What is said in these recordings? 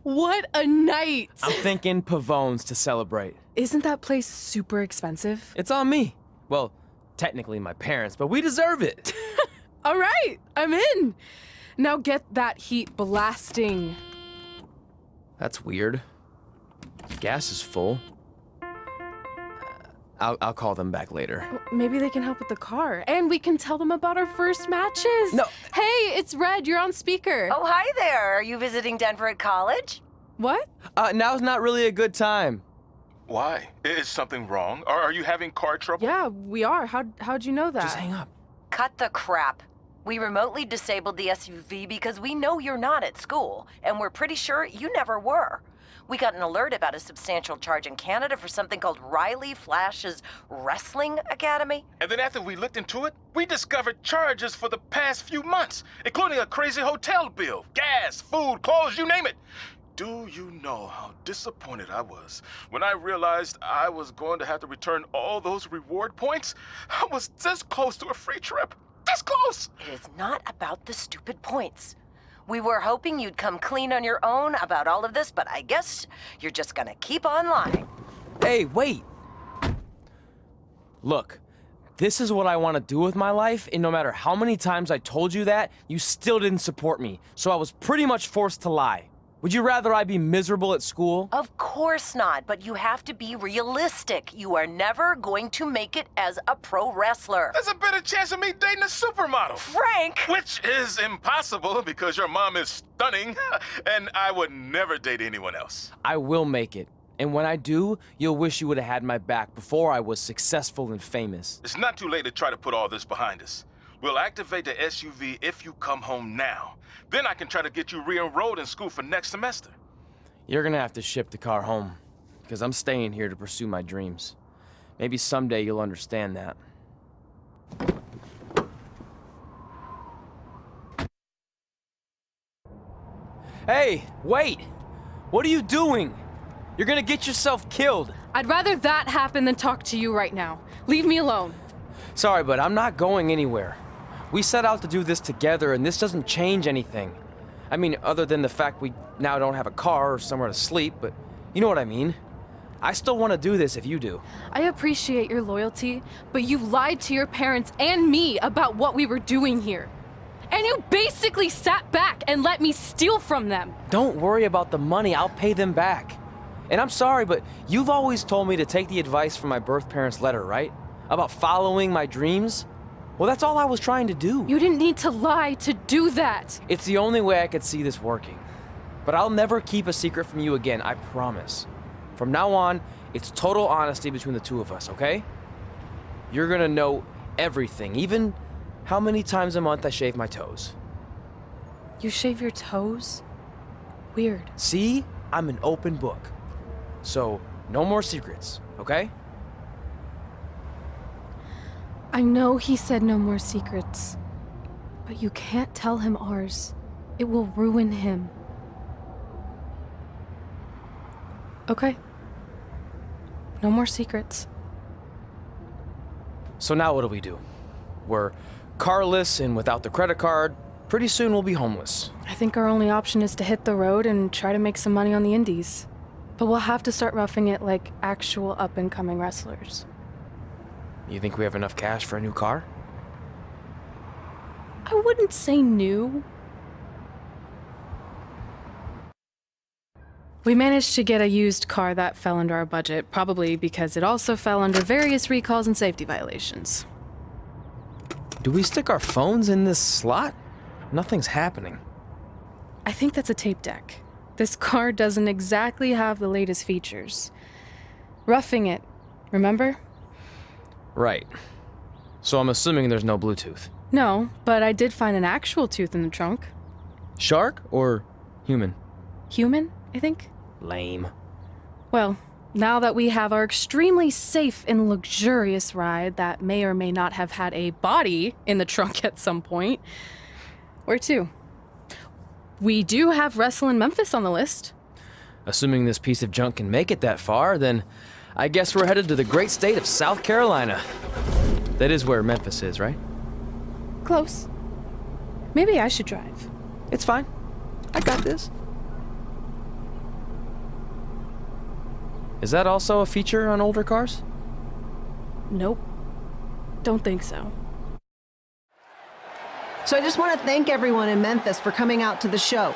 What a night! I'm thinking Pavone's to celebrate. Isn't that place super expensive? It's on me. Well, technically my parents, but we deserve it. All right, I'm in. Now get that heat blasting. That's weird. Gas is full. I'll call them back later. Maybe they can help with the car, and we can tell them about our first matches. No. Hey, it's Red. You're on speaker. Oh, hi there. Are you visiting Denver at college? What? Now's not really a good time. Why? Is something wrong? Are you having car trouble? Yeah, we are. How'd you know that? Just hang up. Cut the crap. We remotely disabled the SUV because we know you're not at school, and we're pretty sure you never were. We got an alert about a substantial charge in Canada for something called Riley Flash's Wrestling Academy. And then after we looked into it, we discovered charges for the past few months, including a crazy hotel bill, gas, food, clothes, you name it. Do you know how disappointed I was when I realized I was going to have to return all those reward points? I was this close to a free trip. This close! It is not about the stupid points. We were hoping you'd come clean on your own about all of this, but I guess you're just gonna keep on lying. Hey, wait! Look, this is what I want to do with my life, and no matter how many times I told you that, you still didn't support me, so I was pretty much forced to lie. Would you rather I be miserable at school? Of course not, but you have to be realistic. You are never going to make it as a pro wrestler. There's a better chance of me dating a supermodel. Frank! Which is impossible because your mom is stunning, and I would never date anyone else. I will make it. And when I do, you'll wish you would have had my back before I was successful and famous. It's not too late to try to put all this behind us. We'll activate the SUV if you come home now. Then I can try to get you re-enrolled in school for next semester. You're gonna have to ship the car home, because I'm staying here to pursue my dreams. Maybe someday you'll understand that. Hey, wait! What are you doing? You're gonna get yourself killed. I'd rather that happen than talk to you right now. Leave me alone. Sorry, but I'm not going anywhere. We set out to do this together, and this doesn't change anything. I mean, other than the fact we now don't have a car or somewhere to sleep, but you know what I mean. I still want to do this if you do. I appreciate your loyalty, but you lied to your parents and me about what we were doing here. And you basically sat back and let me steal from them. Don't worry about the money, I'll pay them back. And I'm sorry, but you've always told me to take the advice from my birth parents' letter, right? About following my dreams? Well, that's all I was trying to do. You didn't need to lie to do that. It's the only way I could see this working. But I'll never keep a secret from you again, I promise. From now on, it's total honesty between the two of us, okay? You're gonna know everything, even how many times a month I shave my toes. You shave your toes? Weird. See? I'm an open book. So, no more secrets, okay? I know he said no more secrets, but you can't tell him ours. It will ruin him. Okay. No more secrets. So now what do? We're carless and without the credit card. Pretty soon we'll be homeless. I think our only option is to hit the road and try to make some money on the indies. But we'll have to start roughing it like actual up-and-coming wrestlers. You think we have enough cash for a new car? I wouldn't say new. We managed to get a used car that fell under our budget, probably because it also fell under various recalls and safety violations. Do we stick our phones in this slot? Nothing's happening. I think that's a tape deck. This car doesn't exactly have the latest features. Roughing it, remember? Right. So I'm assuming there's no Bluetooth. No, but I did find an actual tooth in the trunk. Shark or human? Human, I think. Lame. Well, now that we have our extremely safe and luxurious ride that may or may not have had a body in the trunk at some point, where to? We do have Wrestle in Memphis on the list. Assuming this piece of junk can make it that far, then I guess we're headed to the great state of South Carolina. That is where Memphis is, right? Close. Maybe I should drive. It's fine. I got this. Is that also a feature on older cars? Nope. Don't think so. So I just want to thank everyone in Memphis for coming out to the show.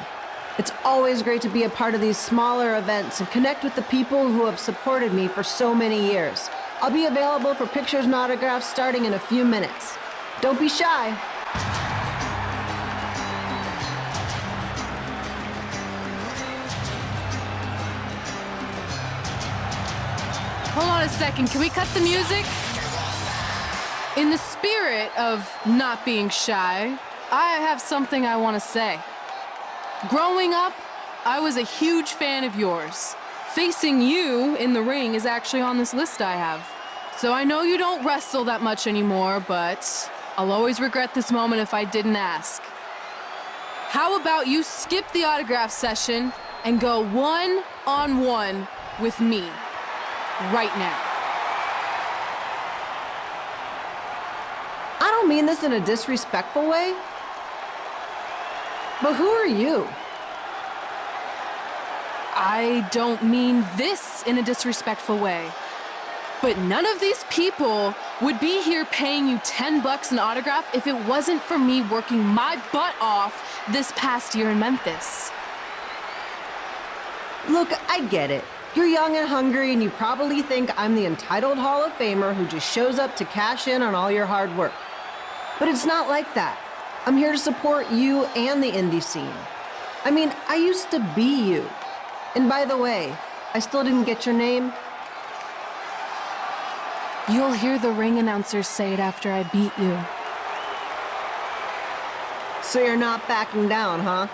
It's always great to be a part of these smaller events and connect with the people who have supported me for so many years. I'll be available for pictures and autographs starting in a few minutes. Don't be shy. Hold on a second, can we cut the music? In the spirit of not being shy, I have something I want to say. Growing up, I was a huge fan of yours. Facing you in the ring is actually on this list I have. So I know you don't wrestle that much anymore, but I'll always regret this moment if I didn't ask. How about you skip the autograph session and go one-on-one with me right now? I don't mean this in a disrespectful way, but who are you? I don't mean this in a disrespectful way, but none of these people would be here paying you $10 an autograph if it wasn't for me working my butt off this past year in Memphis. Look, I get it. You're young and hungry, and you probably think I'm the entitled Hall of Famer who just shows up to cash in on all your hard work. But it's not like that. I'm here to support you and the indie scene. I mean, I used to be you. And by the way, I still didn't get your name. You'll hear the ring announcers say it after I beat you. So you're not backing down, huh?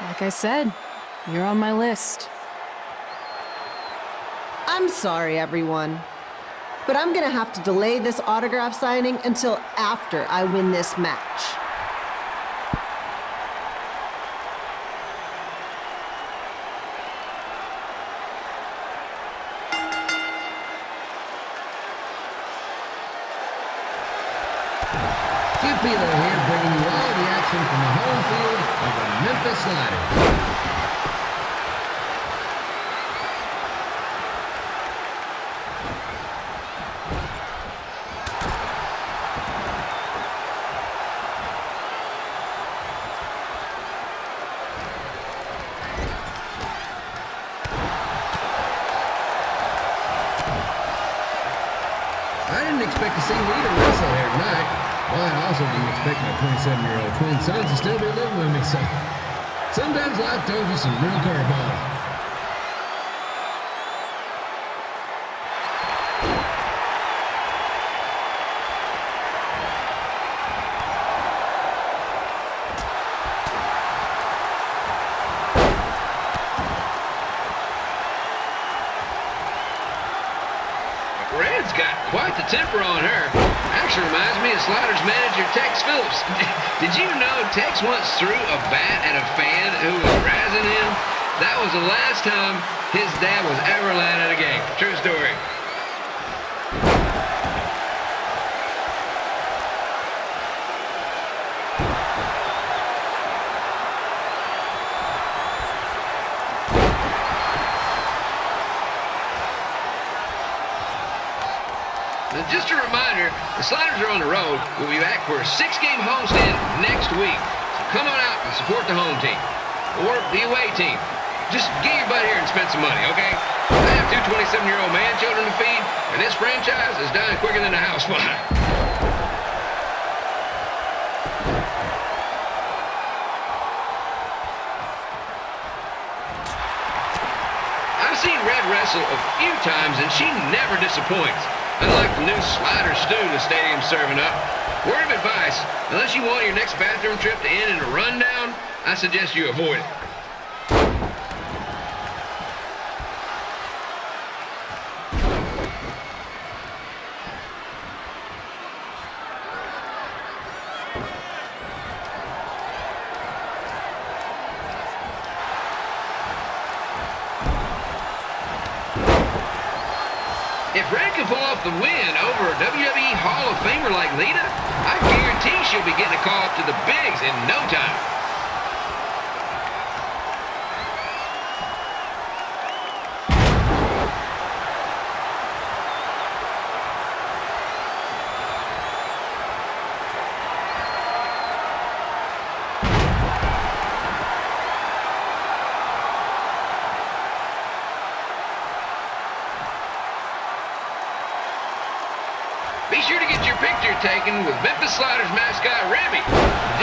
Like I said, you're on my list. I'm sorry, everyone. But I'm gonna have to delay this autograph signing until after I win this match. Skip Peeler here, bringing you all the action from the home field of the Memphis Sliders. I didn't expect to see Rita wrestle here tonight. Well, I also didn't expect my 27-year-old twin sons to still be living with me, so sometimes life throws you some real curveballs. Red's got quite the temper on her. Actually reminds me of Sliders manager Tex Phillips. Did you know Tex once threw a bat at a fan who was razzing him? That was the last time his dad was ever allowed at a game. True story. Now, just a reminder, the Sliders are on the road. We'll be back for a 6-game homestand next week. So come on out and support the home team. Or the away team. Just get your butt here and spend some money, okay? I have 2 27-year-old man children to feed, and this franchise is dying quicker than a house fire. I've seen Red wrestle a few times, and she never disappoints. Unlike the new slider stew the stadium's serving up. Word of advice, unless you want your next bathroom trip to end in a rundown, I suggest you avoid it. If Red can pull off the win over a WWE Hall of Famer like Lita, I guarantee she'll be getting a call up to the bigs in no time. picture taken with Memphis Sliders mascot Ribby.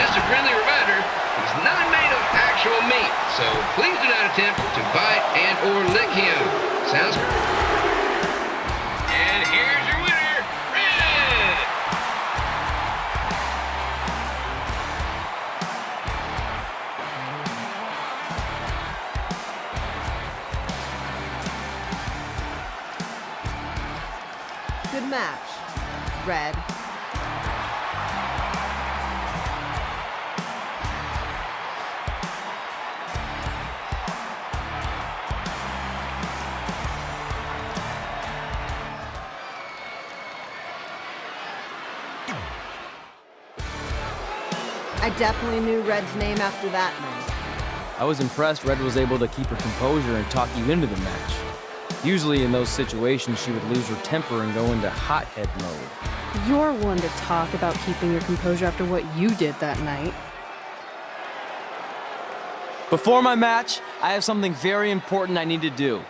Just a friendly reminder, he's not made of actual meat, so please do not attempt to bite and or lick him. Sounds good? And here's your winner, Red! Good match, Red. I definitely knew Red's name after that night. I was impressed Red was able to keep her composure and talk you into the match. Usually in those situations, she would lose her temper and go into hothead mode. You're one to talk about keeping your composure after what you did that night. Before my match, I have something very important I need to do.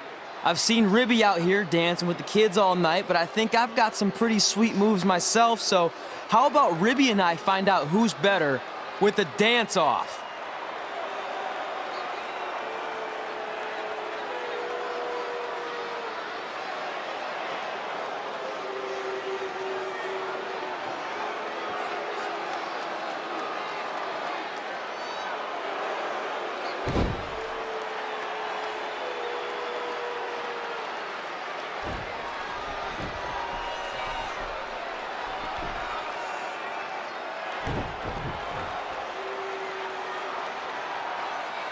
I've seen Ribby out here dancing with the kids all night, but I think I've got some pretty sweet moves myself, so how about Ribby and I find out who's better with the dance-off?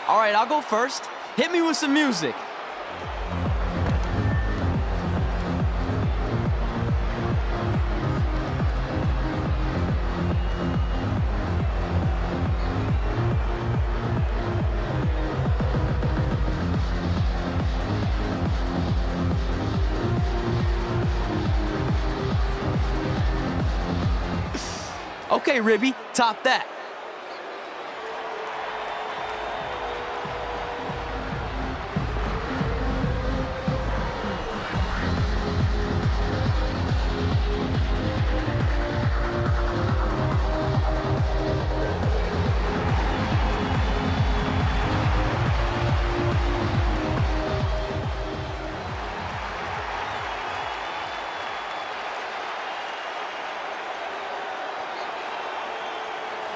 All right, I'll go first. Hit me with some music. Okay, Ribby, top that.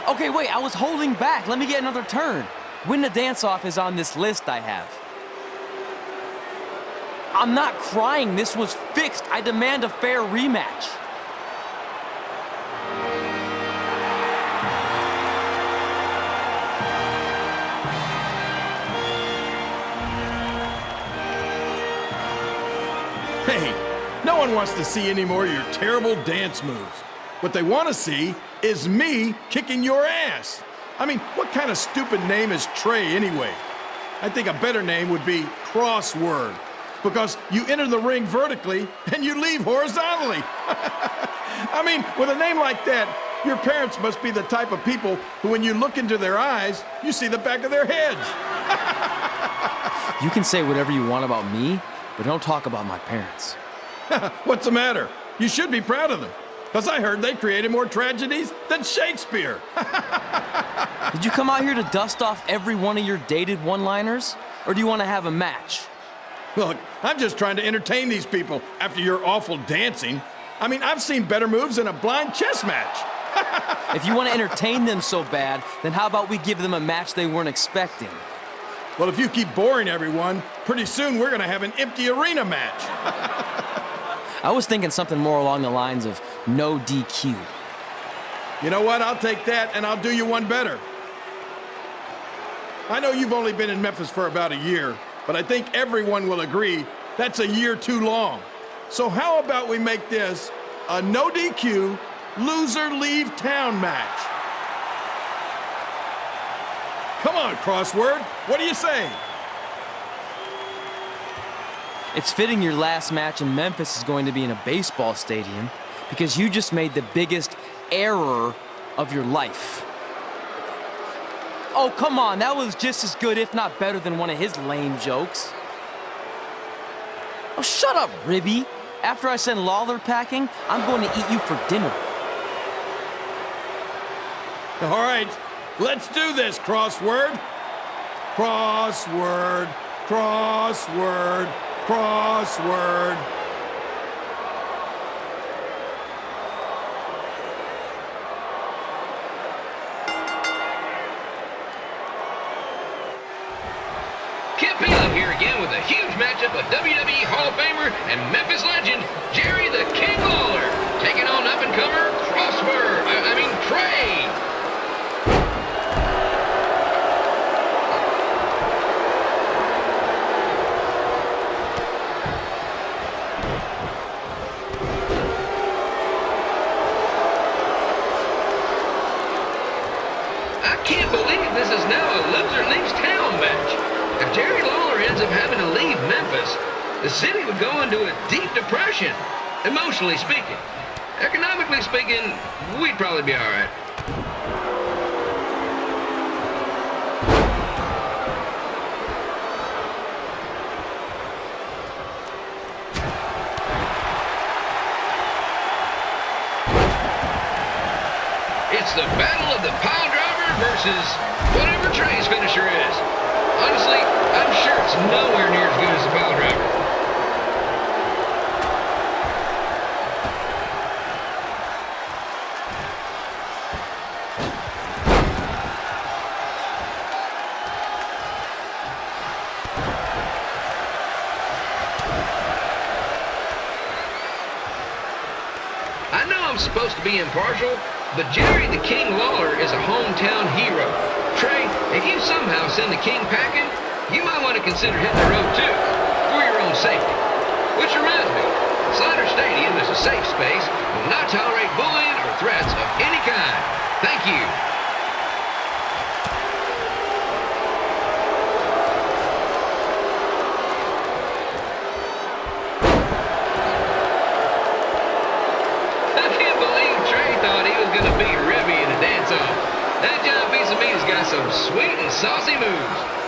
Okay, wait, I was holding back. Let me get another turn. Win the dance-off is on this list I have. I'm not crying. This was fixed. I demand a fair rematch. Hey, no one wants to see any more of your terrible dance moves. What they want to see is me kicking your ass. I mean, what kind of stupid name is Trey anyway? I think a better name would be Crossword, because you enter the ring vertically and you leave horizontally. I mean, with a name like that, your parents must be the type of people who, when you look into their eyes, you see the back of their heads. You can say whatever you want about me, but don't talk about my parents. What's the matter? You should be proud of them. Because I heard they created more tragedies than Shakespeare. Did you come out here to dust off every one of your dated one-liners? Or do you want to have a match? Look, I'm just trying to entertain these people after your awful dancing. I mean, I've seen better moves in a blind chess match. If you want to entertain them so bad, then how about we give them a match they weren't expecting? Well, if you keep boring everyone, pretty soon we're going to have an empty arena match. I was thinking something more along the lines of no DQ. You know what? I'll take that, and I'll do you one better. I know you've only been in Memphis for about a year, but I think everyone will agree that's a year too long. So how about we make this a no DQ, loser leave town match? Come on, Crossword. What do you say? It's fitting your last match in Memphis is going to be in a baseball stadium because you just made the biggest error of your life. Oh, come on, that was just as good, if not better, than one of his lame jokes. Oh, shut up, Ribby. After I send Lawler packing, I'm going to eat you for dinner. All right, let's do this, crossword. Crossword, crossword, crossword. Kip Peeler here again with a huge matchup of WWE Hall of Famer and Memphis legend, Jerry the King Lawler, taking on up-and-comer Trey. I can't believe this is now a loser leaves town match. If Jerry Lawler ends up having to leave Memphis, the city would go into a deep depression, emotionally speaking. Economically speaking, we'd probably be all right. It's the battle of the pile driver versus whatever Trey's finisher is. Honestly, I'm sure it's nowhere near as good as the pile driver. I know I'm supposed to be impartial, but Jerry the King Lawler is a hometown hero. Trey, if you somehow send the King packing, you might want to consider hitting the road too, for your own safety. Which reminds me, Slider Stadium is a safe space and will not tolerate bullying or threats of any kind. Thank you. I can't believe Trey thought he was going to beat Ribby in a dance-off. That giant piece of meat has got some sweet and saucy moves.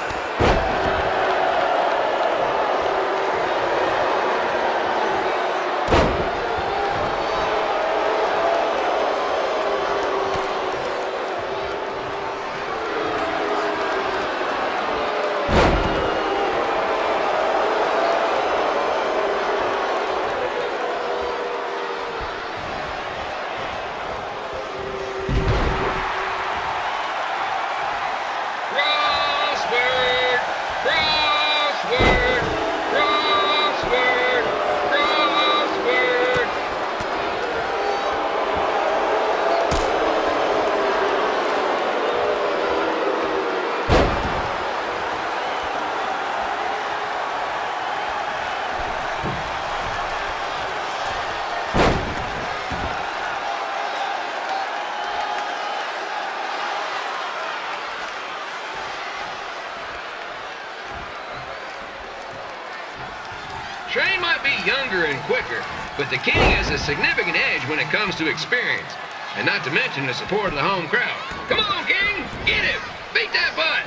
Trey might be younger and quicker, but the King has a significant edge when it comes to experience, and not to mention the support of the home crowd. Come on, King! Get him! Beat that butt!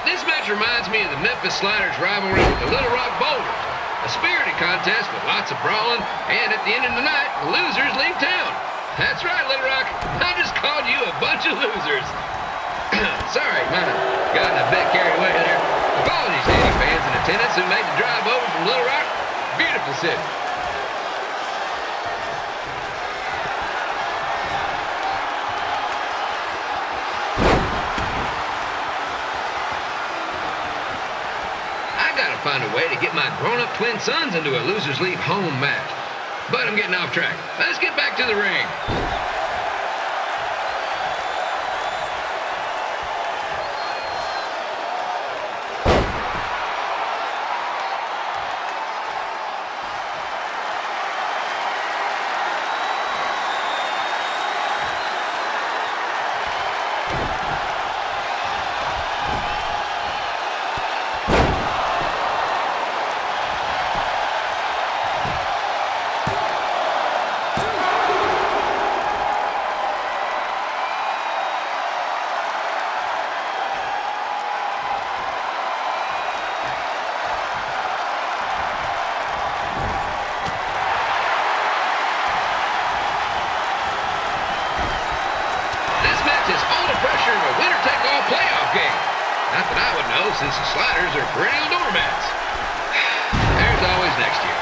This match reminds me of the Memphis Sliders' rivalry with the Little Rock Boulders, a spirited contest with lots of brawling, and at the end of the night, the losers leave town. That's right, Little Rock. I just called you a bunch of losers. Sorry, might have gotten a bit carried away there. Apologies to any fans in attendance who made the drive over from Little Rock. Beautiful city. Find a way to get my grown-up twin sons into a losers leave home match. But I'm getting off track. Let's get back to the ring. know, since the Sliders are perennial doormats. There's always next year.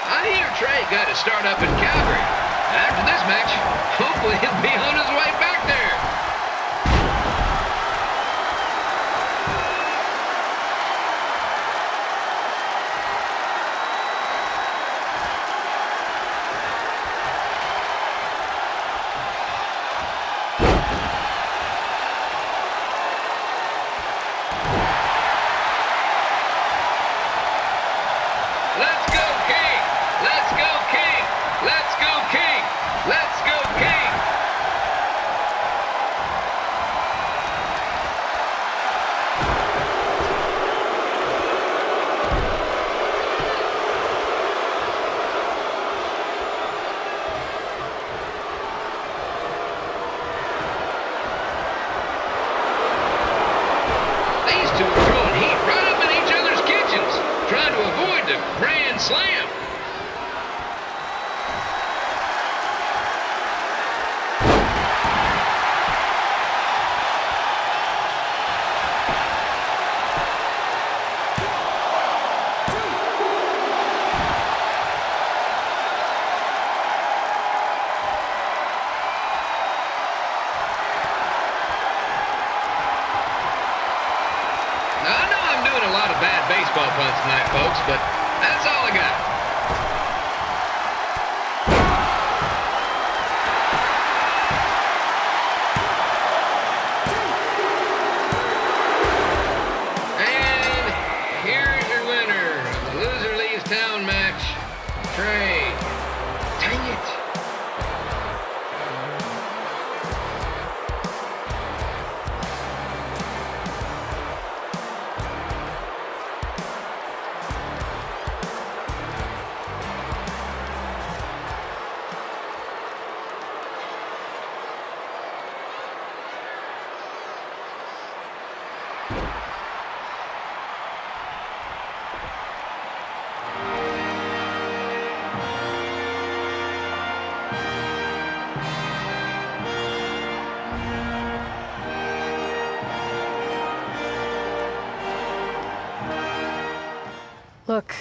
I hear Trey got to start up in Calgary. After this match, hopefully he'll be on his way back there. Let's go, King! Let's go, King! Let's go, King! Let's go, King! These two are throwing heat right up in each other's kitchens, trying to avoid the Grand Slam. Now, I know I'm doing a lot of bad baseball puns tonight, folks, but that's all I got. And here's your winner of the Loser Leaves Town match, Trey. Dang it. Look,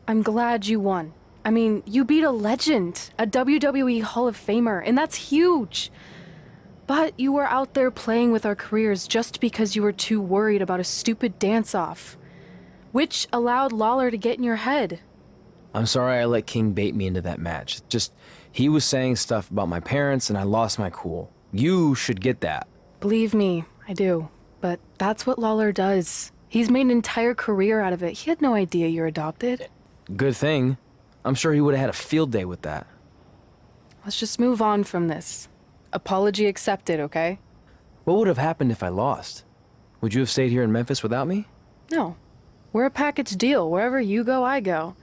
I'm glad you won. I mean, you beat a legend, a WWE Hall of Famer, and that's huge. But you were out there playing with our careers just because you were too worried about a stupid dance-off, which allowed Lawler to get in your head. I'm sorry I let King bait me into that match. Just, he was saying stuff about my parents and I lost my cool. You should get that. Believe me, I do. But that's what Lawler does. He's made an entire career out of it. He had no idea you're adopted. Good thing. I'm sure he would have had a field day with that. Let's just move on from this. Apology accepted, okay? What would have happened if I lost? Would you have stayed here in Memphis without me? No. We're a package deal. Wherever you go, I go.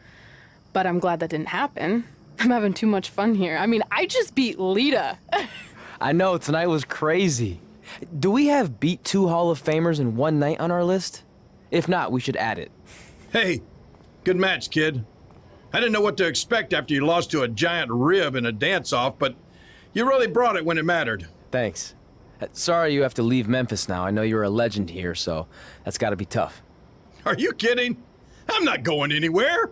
But I'm glad that didn't happen. I'm having too much fun here. I mean, I just beat Lita. I know, tonight was crazy. Do we have beat 2 Hall of Famers in one night on our list? If not, we should add it. Hey, good match, kid. I didn't know what to expect after you lost to a giant rib in a dance-off, but you really brought it when it mattered. Thanks. Sorry you have to leave Memphis now. I know you're a legend here, so that's gotta be tough. Are you kidding? I'm not going anywhere.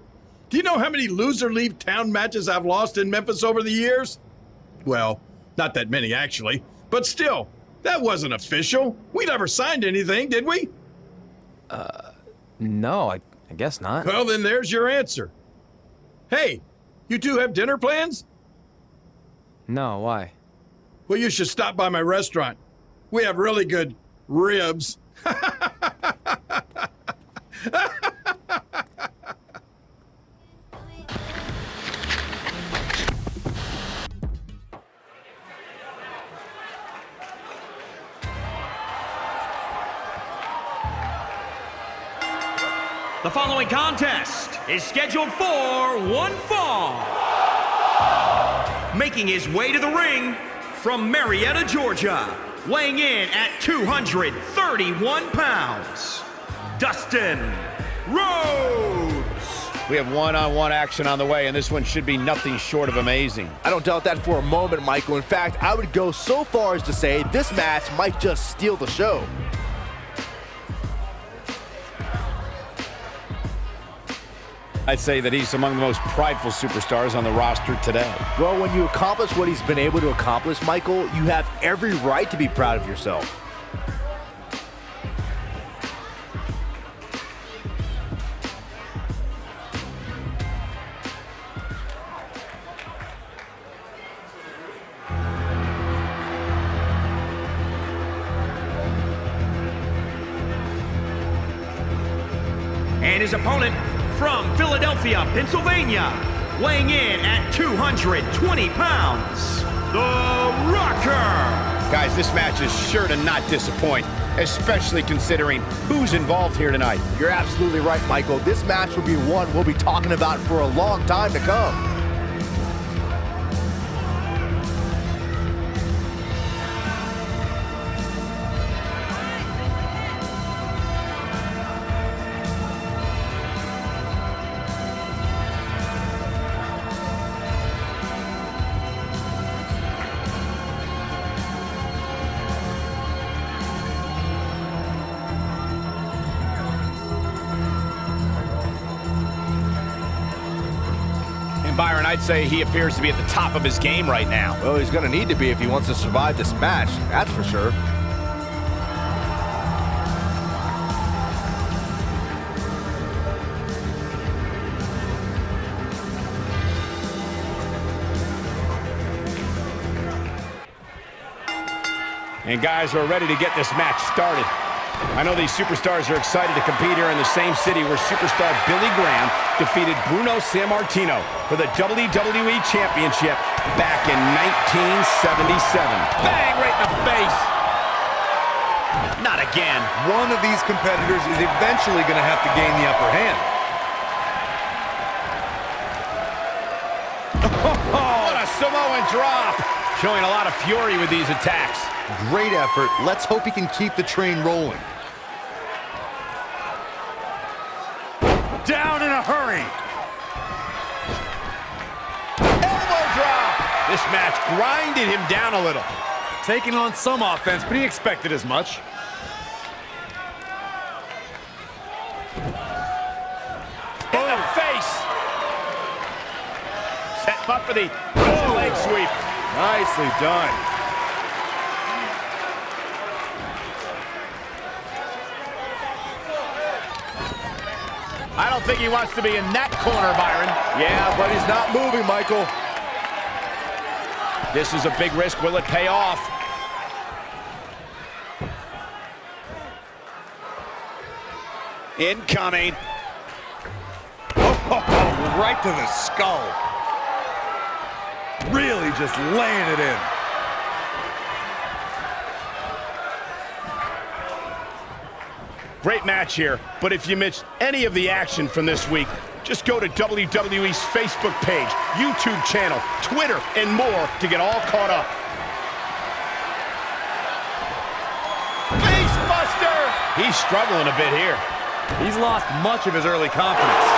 Do you know how many loser leave town matches I've lost in Memphis over the years? Well, not that many actually, but still, that wasn't official. We never signed anything, did we? No, I guess not. Well, then there's your answer. Hey, you two have dinner plans? No, why? Well, you should stop by my restaurant. We have really good ribs. The following contest is scheduled for one fall. Making his way to the ring from Marietta, Georgia, weighing in at 231 pounds, Dustin Rhodes. We have one-on-one action on the way, and this one should be nothing short of amazing. I don't doubt that for a moment, Michael. In fact, I would go so far as to say this match might just steal the show. I'd say that he's among the most prideful superstars on the roster today. Well, when you accomplish what he's been able to accomplish, Michael, you have every right to be proud of yourself. And his opponent from Philadelphia, Pennsylvania, weighing in at 220 pounds, The Rocker. Guys, this match is sure to not disappoint, especially considering who's involved here tonight. You're absolutely right, Michael. This match will be one we'll be talking about for a long time to come. Byron, I'd say he appears to be at the top of his game right now. Well, he's going to need to be if he wants to survive this match, that's for sure. And guys, we're ready to get this match started. I know these superstars are excited to compete here in the same city where superstar Billy Graham defeated Bruno Sammartino for the WWE Championship back in 1977. Bang, right in the face. Not again. One of these competitors is eventually going to have to gain the upper hand. Oh, what a Samoan drop. Showing a lot of fury with these attacks. Great effort. Let's hope he can keep the train rolling. Down in a hurry. Elbow drop. This match grinded him down a little. Taking on some offense, but he expected as much. In the face. Set him up for the leg sweep. Nicely done. I don't think he wants to be in that corner, Byron. Yeah, but he's not moving, Michael. This is a big risk. Will it pay off? Incoming. Oh, right to the skull. Really just laying it in. Great match here, but if you missed any of the action from this week, just go to WWE's Facebook page, YouTube channel, Twitter, and more to get all caught up. Face buster! He's struggling a bit here. He's lost much of his early confidence.